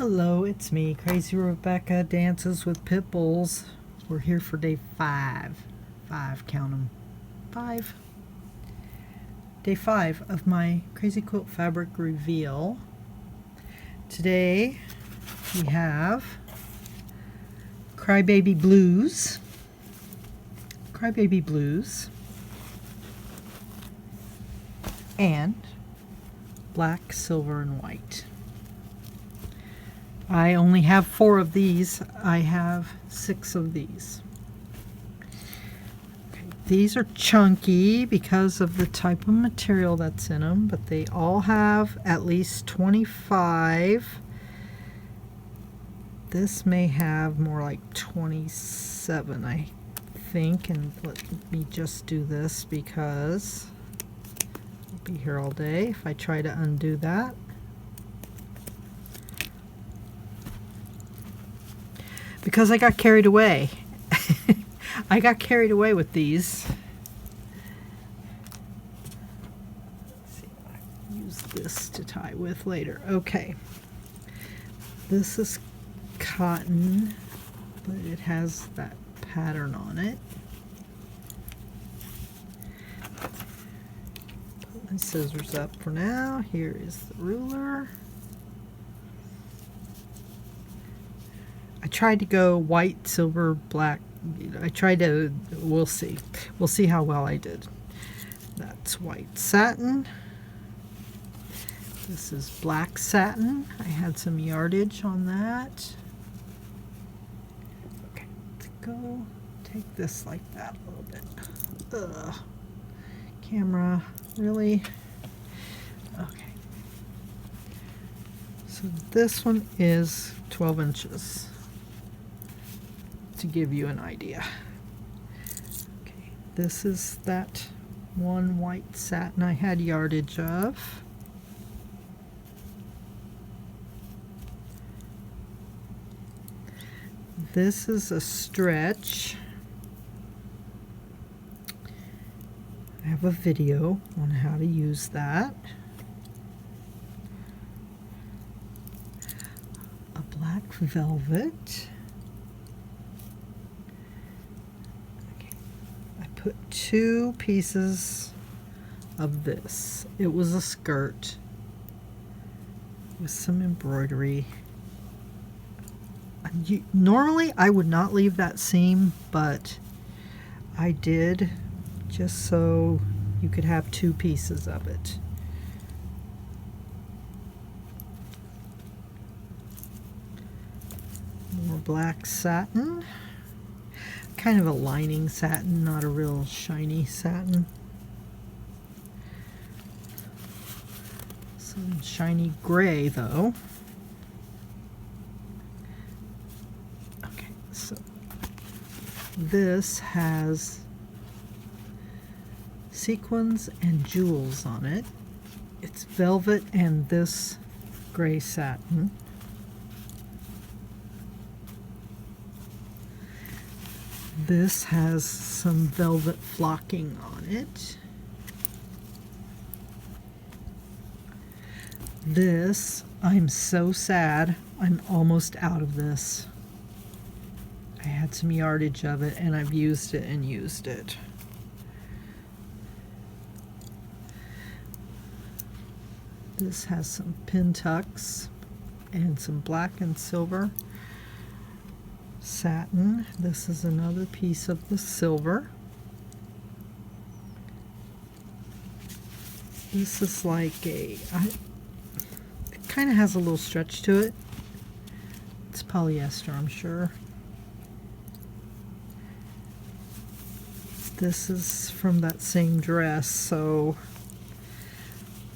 Hello, it's me, Crazy Rebecca, Dances with Pitbulls. We're here for day 5. 5, count them. 5. Day 5 of my Crazy Quilt fabric reveal. Today we have Crybaby Blues. Crybaby Blues. And black, silver, and white. I only have 4 of these. I have 6 of these. Okay, these are chunky because of the type of material that's in them, but they all have at least 25. This may have more like 27, I think, and let me just do this because I'll be here all day if I try to undo that. Because I got carried away. I got carried away with these. Let's see if I can use this to tie with later. Okay. This is cotton, but it has that pattern on it. Put my scissors up for now. Here is the ruler. I tried to go white, silver, black. I tried to, we'll see. We'll see how well I did. That's white satin. This is black satin. I had some yardage on that. Okay, let's go take this like that a little bit. Ugh. Camera, really? Okay. So this one is 12 inches. To give you an idea. Okay, this is that one white satin I had yardage of. This is a stretch. I have a video on how to use that. A black velvet. Put 2 pieces of this. It was a skirt with some embroidery. Normally I would not leave that seam, but I did just so you could have 2 pieces of it. More black satin. Kind of a lining satin, not a real shiny satin. Some shiny gray though. Okay, so this has sequins and jewels on it. It's velvet and this gray satin. This has some velvet flocking on it. This, I'm so sad, I'm almost out of this. I had some yardage of it and I've used it and used it. This has some pin tucks and some black and silver satin. This is another piece of the silver. This is like it kind of has a little stretch to it. It's polyester, I'm sure. This is from that same dress, so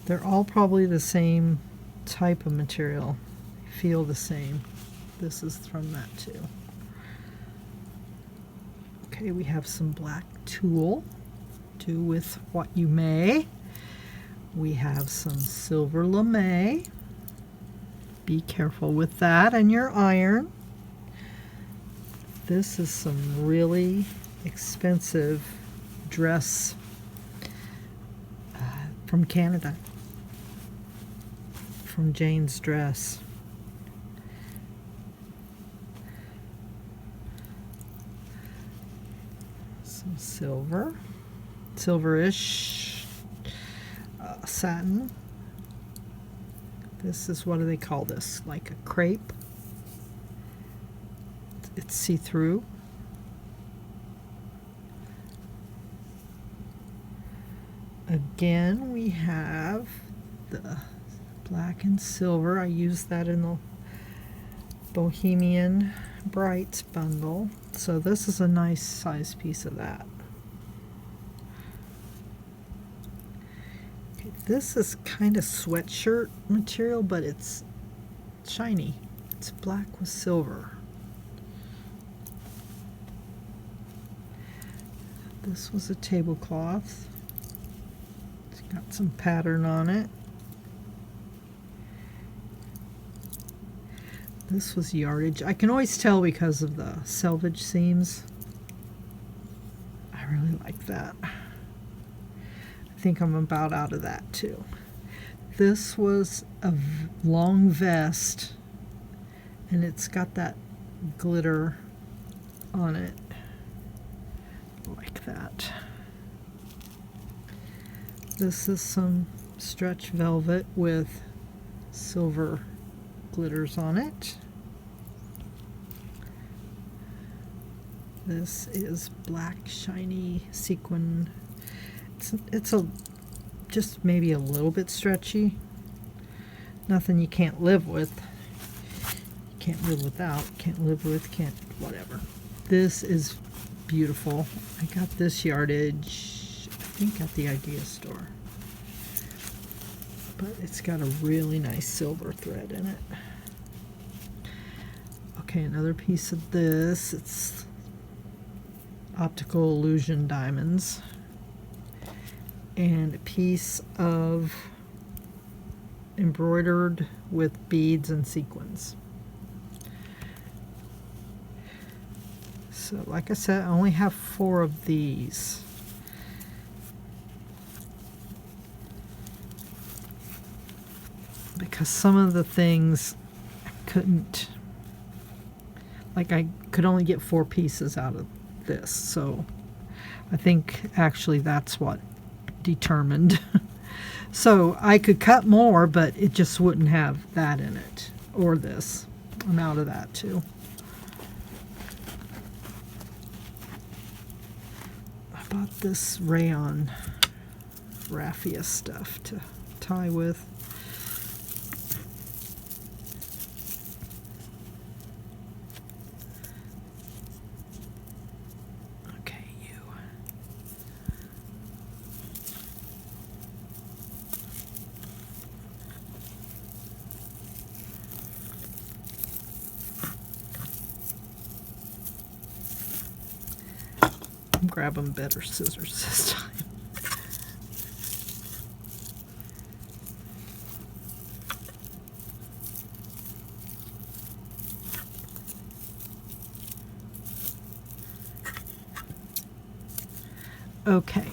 they're all probably the same type of material. They feel the same. This is from that too. Okay, we have some black tulle. Do with what you may. We have some silver lame. Be careful with that and your iron. This is some really expensive dress from Canada. From Jane's Dress. silver, silverish satin. This is, what do they call this? Like a crepe. It's see-through. Again, we have the black and silver. I used that in the Bohemian Brights bundle. So this is a nice size piece of that. Okay, this is kind of sweatshirt material, but it's shiny. It's black with silver. This was a tablecloth. It's got some pattern on it. This was yardage. I can always tell because of the selvage seams. I really like that. I think I'm about out of that too. This was a long vest, and it's got that glitter on it. Like that. This is some stretch velvet with silver glitters on it. This is black shiny sequin. It's a just maybe a little bit stretchy. Nothing you can't live with. You can't live without, can't live with, can't whatever. This is beautiful. I got this yardage, I think, at the Idea store. But it's got a really nice silver thread in it. Okay, another piece of this. It's optical illusion diamonds. And a piece of embroidered with beads and sequins. So, like I said, I only have 4 of these. Because some of the things I couldn't, like I could only get 4 pieces out of this. So I think actually that's what determined. So I could cut more, but it just wouldn't have that in it. Or this. I'm out of that too. I bought this rayon raffia stuff to tie with. Okay, you. I'm grabbing better scissors this time. Okay.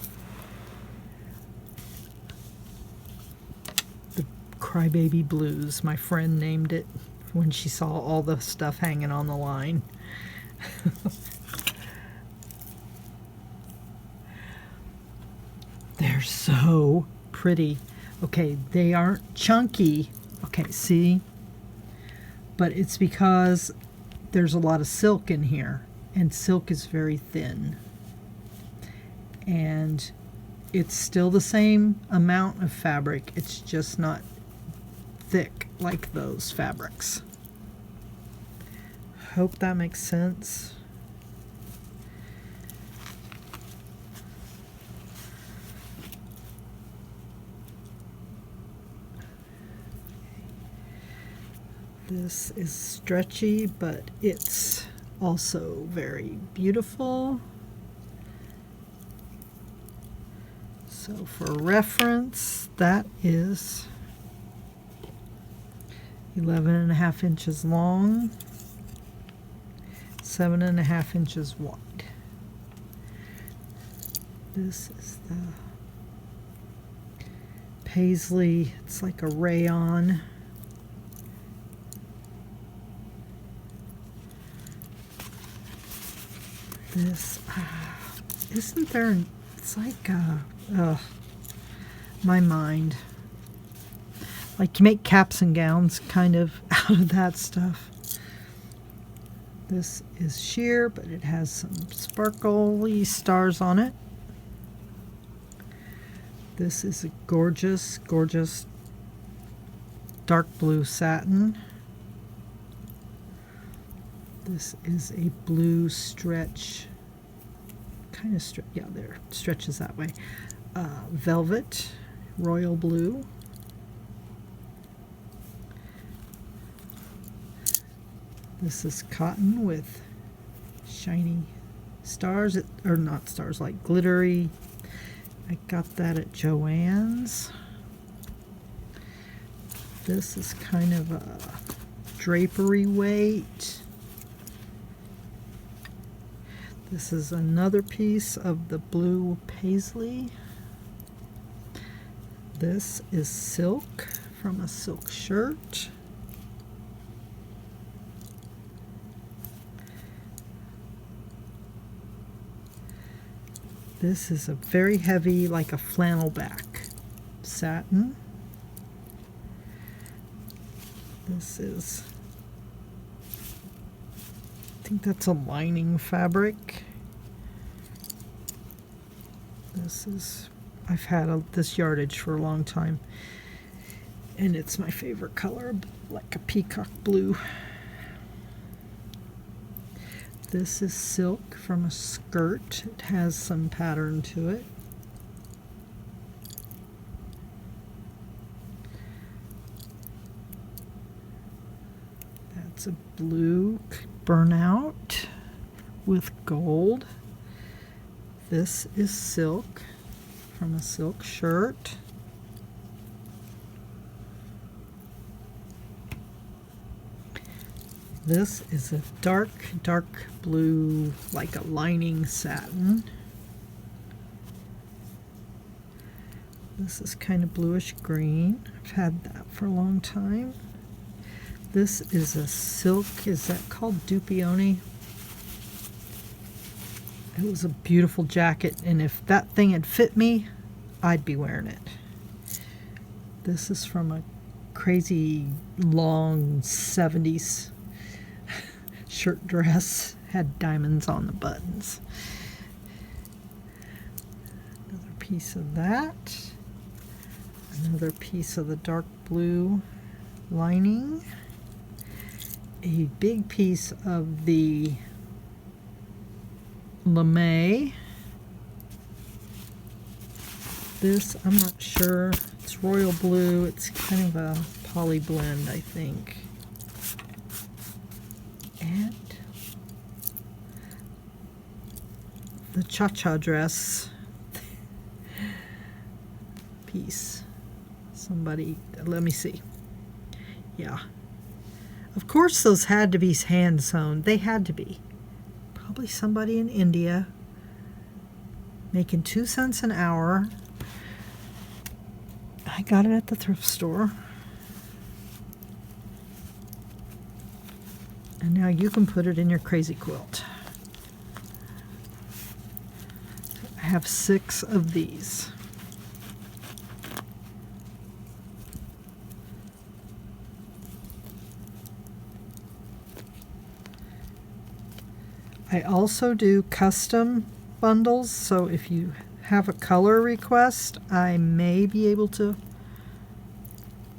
The Crybaby Blues, my friend named it when she saw all the stuff hanging on the line. They're so pretty. Okay, they aren't chunky. Okay, see? But it's because there's a lot of silk in here, and silk is very thin. And it's still the same amount of fabric, it's just not thick like those fabrics. Hope that makes sense. This is stretchy, but it's also very beautiful. So for reference, that is 11.5 inches long, 7.5 inches wide. This is the paisley, it's like a rayon. This, Isn't there, it's like, my mind. Like you make caps and gowns kind of out of that stuff. This is sheer, but it has some sparkly stars on it. This is a gorgeous, gorgeous dark blue satin. This is a blue stretch, kind of yeah, there, stretches that way. Velvet, royal blue. This is cotton with shiny stars, or not stars, like glittery. I got that at Joann's. This is kind of a drapery weight. This is another piece of the blue paisley. This is silk from a silk shirt. This is a very heavy, like a flannel back satin. This is, I think that's a lining fabric. This is, I've had this yardage for a long time, and it's my favorite color, like a peacock blue. This is silk from a skirt. It has some pattern to it. That's a blue burnout with gold. This is silk from a silk shirt. This is a dark, dark blue, like a lining satin. This is kind of bluish green. I've had that for a long time. This is a silk, is that called Dupioni? It was a beautiful jacket, and if that thing had fit me, I'd be wearing it. This is from a crazy long 70s shirt dress, had diamonds on the buttons. Another piece of that. Another piece of the dark blue lining. A big piece of the lame. This, I'm not sure. It's royal blue. It's kind of a poly blend, I think. And the cha-cha dress piece. Somebody, let me see. Yeah. Of course those had to be hand sewn. They had to be. Probably somebody in India making 2 cents an hour. I got it at the thrift store. And now you can put it in your crazy quilt. I have 6 of these. I also do custom bundles, so if you have a color request, I may be able to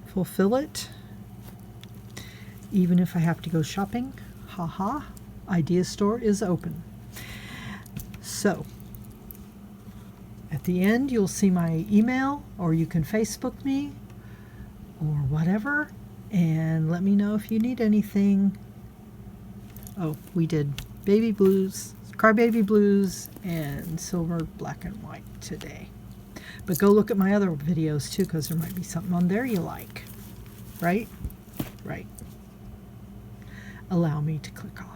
fulfill it. Even if I have to go shopping. Haha, Idea Store is open. So, at the end you'll see my email, or you can Facebook me, or whatever, and let me know if you need anything. Oh, we did baby blues, crybaby blues, and silver, black, and white today. But go look at my other videos too, because there might be something on there you like. Right? Right. Allow me to click off.